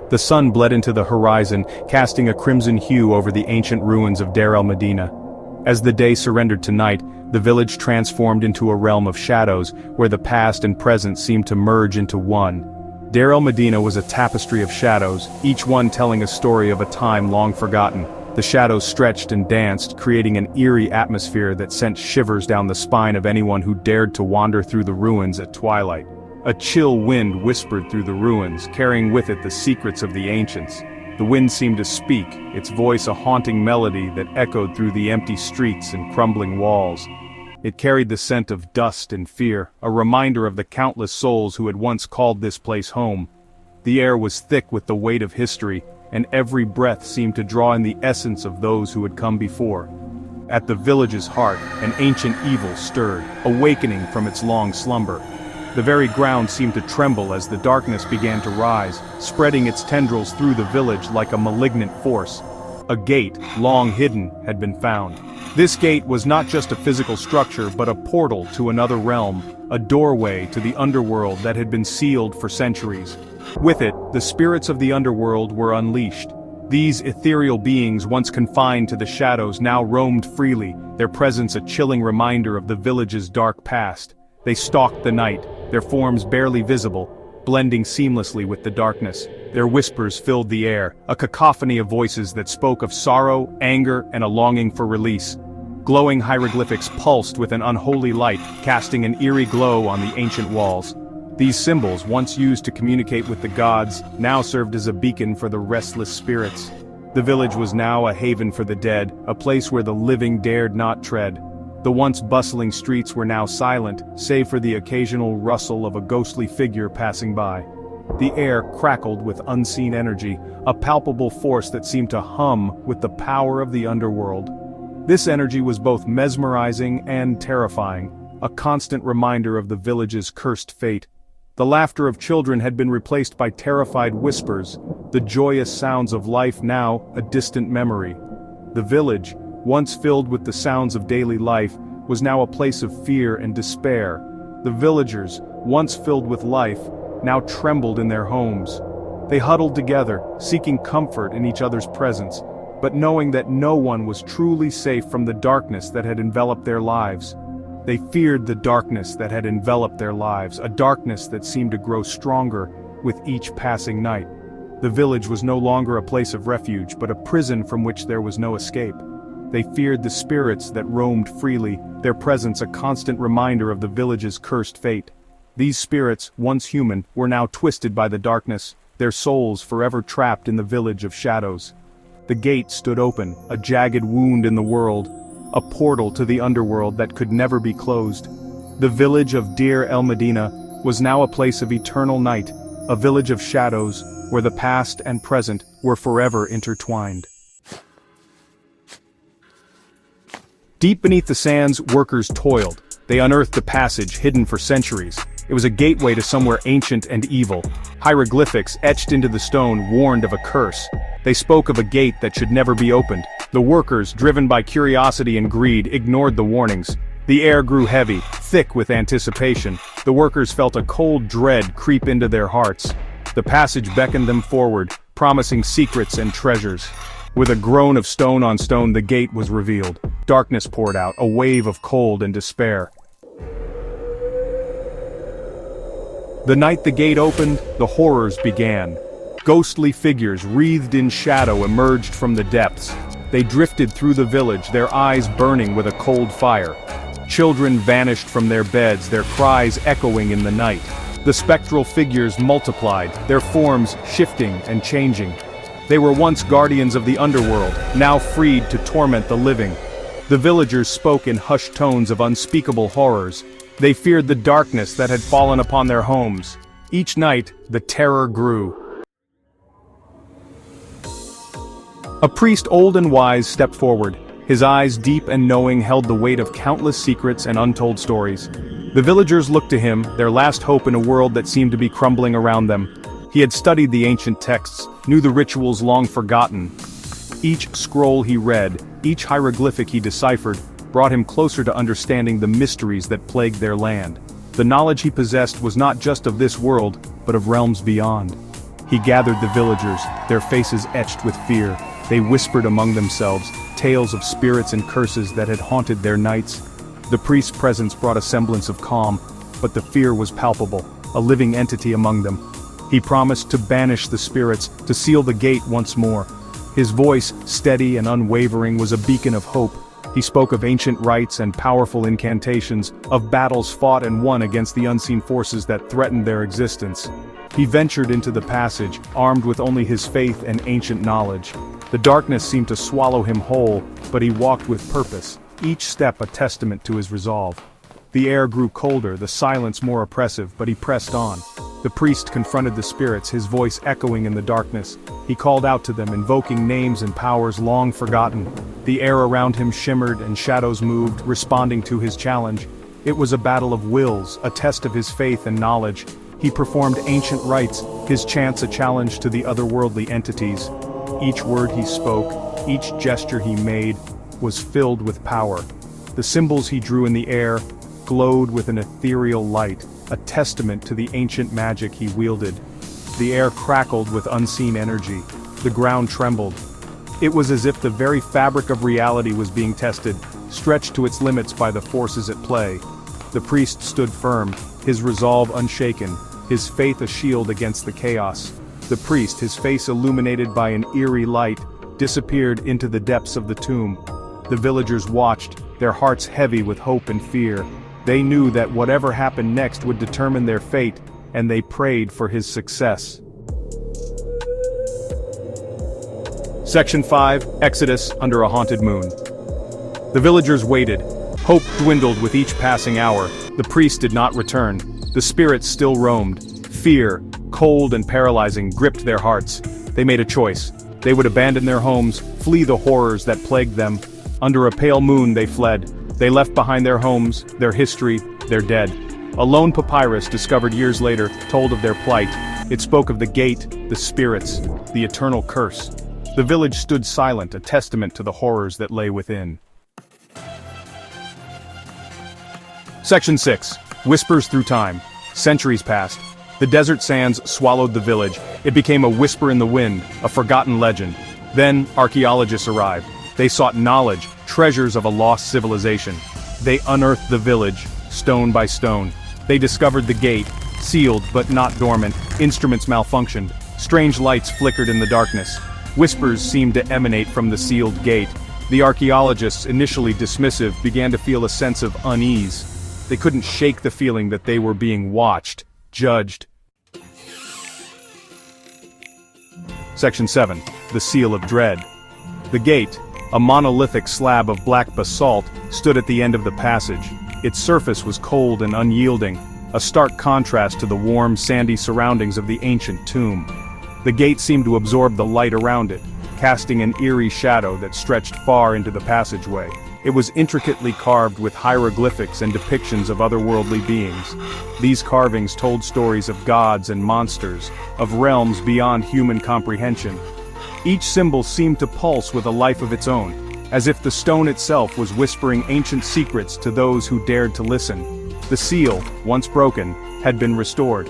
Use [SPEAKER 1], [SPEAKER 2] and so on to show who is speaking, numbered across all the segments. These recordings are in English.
[SPEAKER 1] The sun bled into the horizon, casting a crimson hue over the ancient ruins of Deir el-Medina. As the day surrendered to night, the village transformed into a realm of shadows, where the past and present seemed to merge into one. Deir el-Medina was a tapestry of shadows, each one telling a story of a time long forgotten. The shadows stretched and danced, creating an eerie atmosphere that sent shivers down the spine of anyone who dared to wander through the ruins at twilight. A chill wind whispered through the ruins, carrying with it the secrets of the ancients. The wind seemed to speak, its voice a haunting melody that echoed through the empty streets and crumbling walls. It carried the scent of dust and fear, a reminder of the countless souls who had once called this place home. The air was thick with the weight of history, and every breath seemed to draw in the essence of those who had come before. At the village's heart, an ancient evil stirred, awakening from its long slumber. The very ground seemed to tremble as the darkness began to rise, spreading its tendrils through the village like a malignant force. A gate, long hidden, had been found. This gate was not just a physical structure but a portal to another realm, a doorway to the underworld that had been sealed for centuries. With it, the spirits of the underworld were unleashed. These ethereal beings once confined to the shadows now roamed freely, their presence a chilling reminder of the village's dark past. They stalked the night, their forms barely visible, blending seamlessly with the darkness. Their whispers filled the air, a cacophony of voices that spoke of sorrow, anger, and a longing for release. Glowing hieroglyphics pulsed with an unholy light, casting an eerie glow on the ancient walls. These symbols, once used to communicate with the gods, now served as a beacon for the restless spirits. The village was now a haven for the dead, a place where the living dared not tread. The once bustling streets were now silent, save for the occasional rustle of a ghostly figure passing by. The air crackled with unseen energy, a palpable force that seemed to hum with the power of the underworld. This energy was both mesmerizing and terrifying, a constant reminder of the village's cursed fate. The laughter of children had been replaced by terrified whispers, the joyous sounds of life now a distant memory. The village, once filled with the sounds of daily life, was now a place of fear and despair. The villagers, once filled with life, now trembled in their homes. They huddled together, seeking comfort in each other's presence, but knowing that no one was truly safe from the darkness that had enveloped their lives. They feared the darkness that had enveloped their lives, a darkness that seemed to grow stronger with each passing night. The village was no longer a place of refuge, but a prison from which there was no escape. They feared the spirits that roamed freely, their presence a constant reminder of the village's cursed fate. These spirits, once human, were now twisted by the darkness, their souls forever trapped in the village of shadows. The gate stood open, a jagged wound in the world, a portal to the underworld that could never be closed. The village of Deir el-Medina was now a place of eternal night, a village of shadows, where the past and present were forever intertwined. Deep beneath the sands, workers toiled. They unearthed a passage hidden for centuries. It was a gateway to somewhere ancient and evil. Hieroglyphics etched into the stone warned of a curse. They spoke of a gate that should never be opened. The workers, driven by curiosity and greed, ignored the warnings. The air grew heavy, thick with anticipation. The workers felt a cold dread creep into their hearts. The passage beckoned them forward, promising secrets and treasures. With a groan of stone on stone, the gate was revealed. Darkness poured out, a wave of cold and despair. The night the gate opened, the horrors began. Ghostly figures wreathed in shadow emerged from the depths. They drifted through the village, their eyes burning with a cold fire. Children vanished from their beds, their cries echoing in the night. The spectral figures multiplied, their forms shifting and changing. They were once guardians of the underworld, now freed to torment the living. The villagers spoke in hushed tones of unspeakable horrors. They feared the darkness that had fallen upon their homes. Each night, the terror grew. A priest old and wise stepped forward. His eyes, deep and knowing, held the weight of countless secrets and untold stories. The villagers looked to him, their last hope in a world that seemed to be crumbling around them. He had studied the ancient texts, knew the rituals long forgotten. Each scroll he read, each hieroglyphic he deciphered, brought him closer to understanding the mysteries that plagued their land. The knowledge he possessed was not just of this world, but of realms beyond. He gathered the villagers, their faces etched with fear. They whispered among themselves, tales of spirits and curses that had haunted their nights. The priest's presence brought a semblance of calm, but the fear was palpable, a living entity among them. He promised to banish the spirits, to seal the gate once more. His voice, steady and unwavering, was a beacon of hope. He spoke of ancient rites and powerful incantations, of battles fought and won against the unseen forces that threatened their existence. He ventured into the passage, armed with only his faith and ancient knowledge. The darkness seemed to swallow him whole, but he walked with purpose, each step a testament to his resolve. The air grew colder, the silence more oppressive, but he pressed on. The priest confronted the spirits, his voice echoing in the darkness. He called out to them, invoking names and powers long forgotten. The air around him shimmered and shadows moved, responding to his challenge. It was a battle of wills, a test of his faith and knowledge. He performed ancient rites, his chants a challenge to the otherworldly entities. Each word he spoke, each gesture he made, was filled with power. The symbols he drew in the air glowed with an ethereal light, a testament to the ancient magic he wielded. The air crackled with unseen energy. The ground trembled. It was as if the very fabric of reality was being tested, stretched to its limits by the forces at play. The priest stood firm, his resolve unshaken, his faith a shield against the chaos. The priest, his face illuminated by an eerie light, disappeared into the depths of the tomb. The villagers watched, their hearts heavy with hope and fear. They knew that whatever happened next would determine their fate, and they prayed for his success. Section 5, Exodus under a haunted moon. The villagers waited. Hope dwindled with each passing hour. The priest did not return. The spirits still roamed. Fear, cold and paralyzing, gripped their hearts. They made a choice. They would abandon their homes, flee the horrors that plagued them. Under a pale moon they fled. They left behind their homes, their history, their dead. A lone papyrus discovered years later told of their plight. It spoke of the gate, the spirits, the eternal curse. The village stood silent, a testament to the horrors that lay within. Section 6. Whispers through time. Centuries passed. The desert sands swallowed the village. It became a whisper in the wind, a forgotten legend. Then, archaeologists arrived. They sought knowledge, treasures of a lost civilization. They unearthed the village, stone by stone. They discovered the gate, sealed but not dormant. Instruments malfunctioned. Strange lights flickered in the darkness. Whispers seemed to emanate from the sealed gate. The archaeologists, initially dismissive, began to feel a sense of unease. They couldn't shake the feeling that they were being watched, judged. Section 7. The Seal of Dread. The gate, a monolithic slab of black basalt, stood at the end of the passage. Its surface was cold and unyielding, a stark contrast to the warm, sandy surroundings of the ancient tomb. The gate seemed to absorb the light around it, casting an eerie shadow that stretched far into the passageway. It was intricately carved with hieroglyphics and depictions of otherworldly beings. These carvings told stories of gods and monsters, of realms beyond human comprehension. Each symbol seemed to pulse with a life of its own, as if the stone itself was whispering ancient secrets to those who dared to listen. The seal, once broken, had been restored.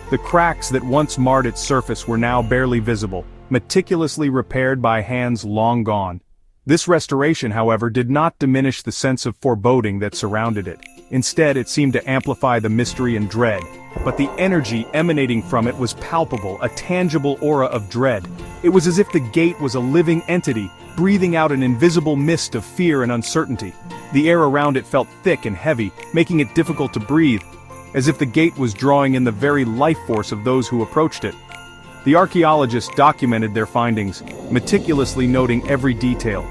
[SPEAKER 1] The cracks that once marred its surface were now barely visible, meticulously repaired by hands long gone. This restoration, however, did not diminish the sense of foreboding that surrounded it. Instead, it seemed to amplify the mystery and dread. But the energy emanating from it was palpable, a tangible aura of dread. It was as if the gate was a living entity, breathing out an invisible mist of fear and uncertainty. The air around it felt thick and heavy, making it difficult to breathe, as if the gate was drawing in the very life force of those who approached it. The archaeologists documented their findings, meticulously noting every detail.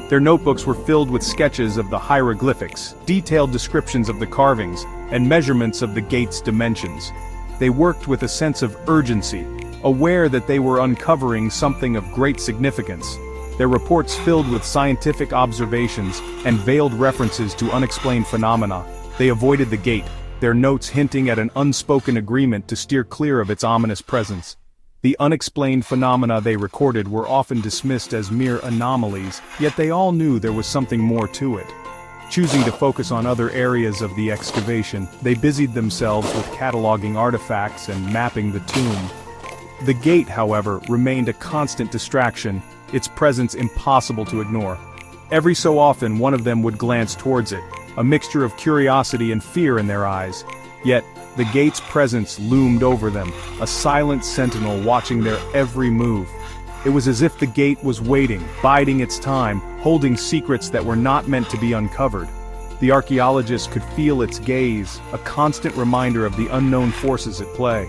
[SPEAKER 1] Their notebooks were filled with sketches of the hieroglyphics, detailed descriptions of the carvings, and measurements of the gate's dimensions. They worked with a sense of urgency, aware that they were uncovering something of great significance. Their reports filled with scientific observations and veiled references to unexplained phenomena. They avoided the gate, their notes hinting at an unspoken agreement to steer clear of its ominous presence. The unexplained phenomena they recorded were often dismissed as mere anomalies, yet they all knew there was something more to it. Choosing to focus on other areas of the excavation, they busied themselves with cataloging artifacts and mapping the tomb. The gate, however, remained a constant distraction, its presence impossible to ignore. Every so often one of them would glance towards it, a mixture of curiosity and fear in their eyes. Yet, the gate's presence loomed over them, a silent sentinel watching their every move. It was as if the gate was waiting, biding its time, holding secrets that were not meant to be uncovered. The archaeologists could feel its gaze, a constant reminder of the unknown forces at play.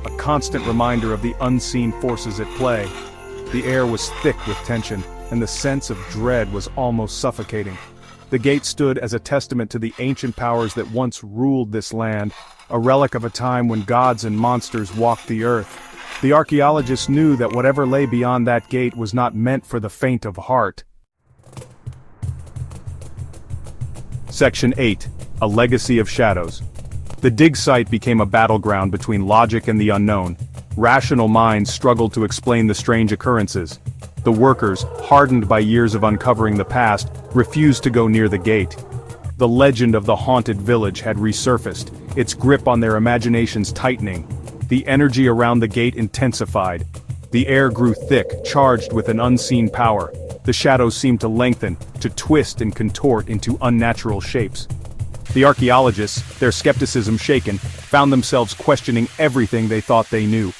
[SPEAKER 1] A constant reminder of the unseen forces at play. The air was thick with tension, and the sense of dread was almost suffocating. The gate stood as a testament to the ancient powers that once ruled this land, a relic of a time when gods and monsters walked the earth. The archaeologists knew that whatever lay beyond that gate was not meant for the faint of heart. Section 8. A Legacy of Shadows. The dig site became a battleground between logic and the unknown. Rational minds struggled to explain the strange occurrences. The workers, hardened by years of uncovering the past, refused to go near the gate. The legend of the haunted village had resurfaced, its grip on their imaginations tightening. The energy around the gate intensified. The air grew thick, charged with an unseen power. The shadows seemed to lengthen, to twist and contort into unnatural shapes. The archaeologists, their skepticism shaken, found themselves questioning everything they thought they knew.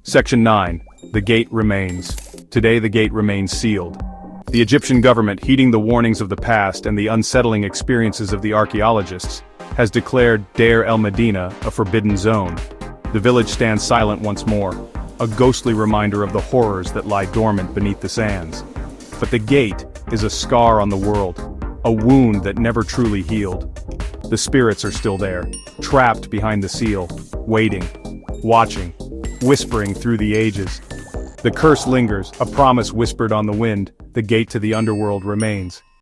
[SPEAKER 1] Section 9. The gate remains. Today the gate remains sealed. The Egyptian government, heeding the warnings of the past and the unsettling experiences of the archaeologists, has declared Deir el-Medina a forbidden zone. The village stands silent once more, a ghostly reminder of the horrors that lie dormant beneath the sands. But the gate is a scar on the world, a wound that never truly healed. The spirits are still there, trapped behind the seal, waiting, watching, whispering through the ages. The curse lingers, a promise whispered on the wind, the gate to the underworld remains.